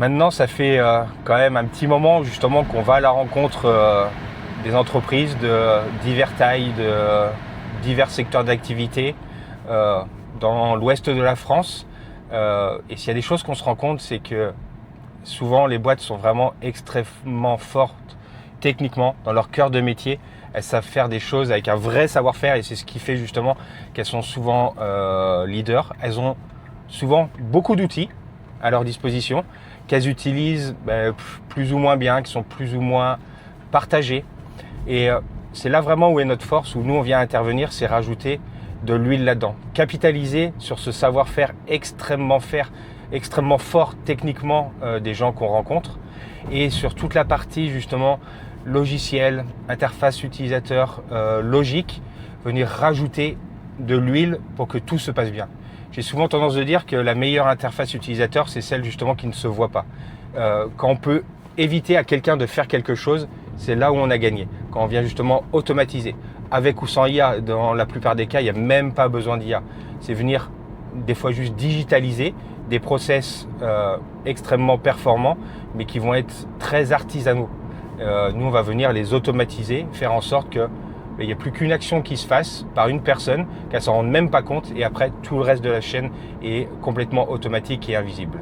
Maintenant, ça fait quand même un petit moment justement qu'on va à la rencontre des entreprises de diverses tailles, de divers secteurs d'activité dans l'ouest de la France. Et s'il y a des choses qu'on se rend compte, c'est que souvent les boîtes sont vraiment extrêmement fortes techniquement dans leur cœur de métier. Elles savent faire des choses avec un vrai savoir-faire et c'est ce qui fait justement qu'elles sont souvent leaders. Elles ont souvent beaucoup d'outils à leur disposition qu'elles utilisent plus ou moins bien, qui sont plus ou moins partagés. Et c'est là vraiment où est notre force, où nous on vient intervenir, c'est rajouter de l'huile là-dedans. Capitaliser sur ce savoir-faire extrêmement fort techniquement des gens qu'on rencontre et sur toute la partie justement logiciel, interface utilisateur, logique, venir rajouter de l'huile pour que tout se passe bien. J'ai souvent tendance de dire que la meilleure interface utilisateur, c'est celle justement qui ne se voit pas. Quand on peut éviter à quelqu'un de faire quelque chose, c'est là où on a gagné. Quand on vient justement automatiser. Avec ou sans IA, dans la plupart des cas, il n'y a même pas besoin d'IA. C'est venir des fois juste digitaliser des process extrêmement performants, mais qui vont être très artisanaux. Nous, on va venir les automatiser, faire en sorte que il n'y a plus qu'une action qui se fasse par une personne, qu'elle s'en rende même pas compte, et après tout le reste de la chaîne est complètement automatique et invisible.